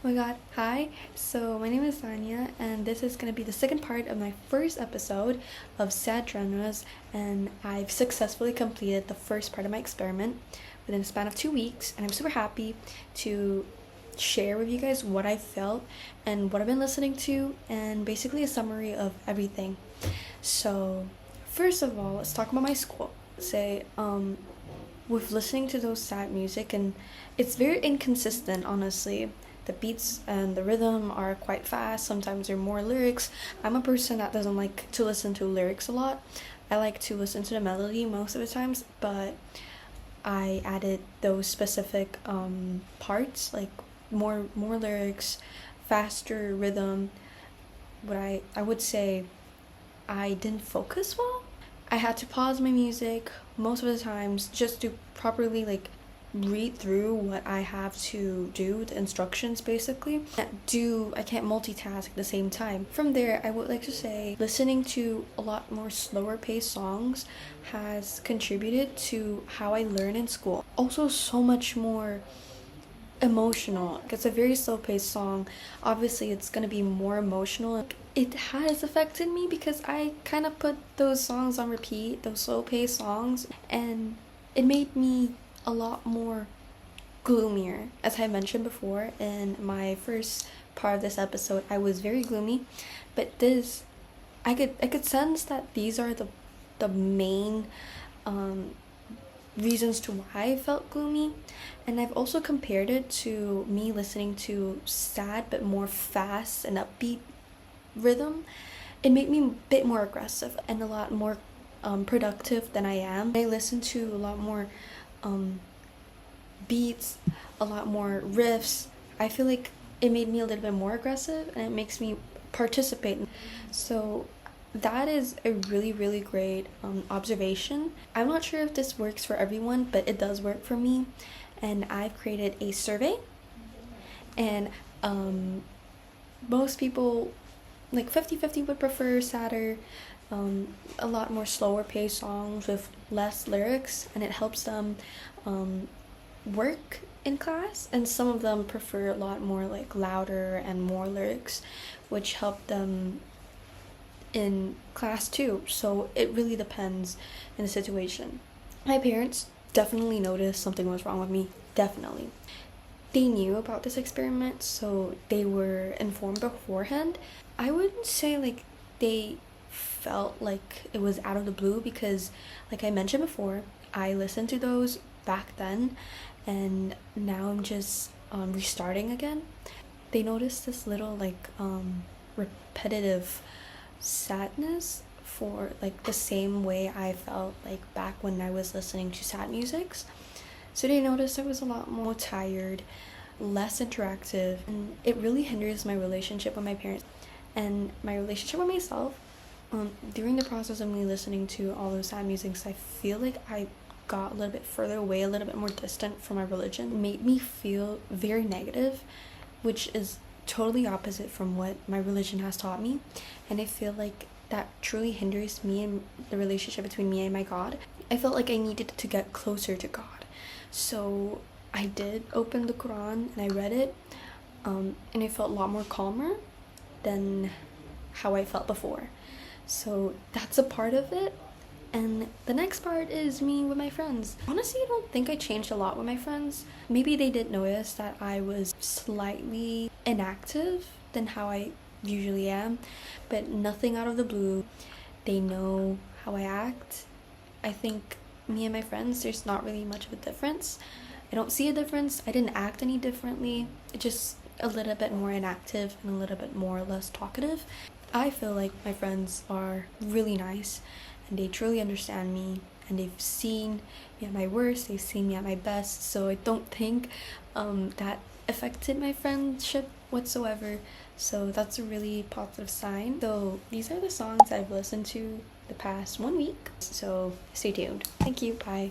Oh my god, hi. So my name is Tanya and this is going to be the second part of my first episode of sad genres, and I've successfully completed the first part of my experiment within a span of 2 weeks, and I'm super happy to share with you guys what I felt and what I've been listening to, and basically a summary of everything. So first of all, let's talk about my school. With listening to those sad music, and it's very inconsistent, honestly. The beats and the rhythm are quite fast. Sometimes there are more lyrics. I'm a person that doesn't like to listen to lyrics a lot. I like to listen to the melody most of the times, but I added those specific parts, like more lyrics, faster rhythm. What I would say I didn't focus well. I had to pause my music most of the times just to properly read through what I have to do, the instructions basically. I can't multitask at the same time. From there, I would like to say listening to a lot more slower paced songs has contributed to how I learn in school. Also so much more emotional. It's a very slow paced song. Obviously it's gonna be more emotional. It has affected me because I kind of put those songs on repeat, those slow paced songs, and it made me a lot more gloomier. As I mentioned before in my first part of this episode, I was very gloomy, but this I could sense that these are the main reasons to why I felt gloomy. And I've also compared it to me listening to sad but more fast and upbeat rhythm. It made me a bit more aggressive and a lot more productive than I am. I listen to a lot more beats, a lot more riffs. I feel like it made me a little bit more aggressive and it makes me participate. So that is a really great observation. I'm not sure if this works for everyone, but it does work for me, and I've created a survey, and most people, like 50-50, would prefer sadder, a lot more slower paced songs with less lyrics, and it helps them work in class. And some of them prefer a lot more louder and more lyrics, which help them in class too. So it really depends in the situation. My parents definitely noticed something was wrong with me. Definitely. They knew about this experiment, so they were informed beforehand. I wouldn't say they felt like it was out of the blue, because like I mentioned before, I listened to those back then and now I'm just restarting again. They noticed this little repetitive sadness for the same way I felt back when I was listening to sad musics. So they noticed I was a lot more tired, less interactive, and it really hinders my relationship with my parents and my relationship with myself. During the process of me listening to all those sad musics, I feel like I got a little bit further away, a little bit more distant from my religion. It made me feel very negative, which is totally opposite from what my religion has taught me, and I feel like that truly hinders me and the relationship between me and my God. I felt like I needed to get closer to God, so I did open the Quran and I read it, and I felt a lot more calmer than how I felt before. So that's a part of it. And the next part is me with my friends. Honestly, I don't think I changed a lot with my friends. Maybe they did notice that I was slightly inactive than how I usually am, but nothing out of the blue. They know how I act. I think me and my friends, there's not really much of a difference. I don't see a difference. I didn't act any differently. It just a little bit more inactive and a little bit more or less talkative. I feel like my friends are really nice and they truly understand me, and they've seen me at my worst, they've seen me at my best, so I don't think that affected my friendship whatsoever. So that's a really positive sign. So these are the songs I've listened to the past 1 week, so stay tuned. Thank you. Bye.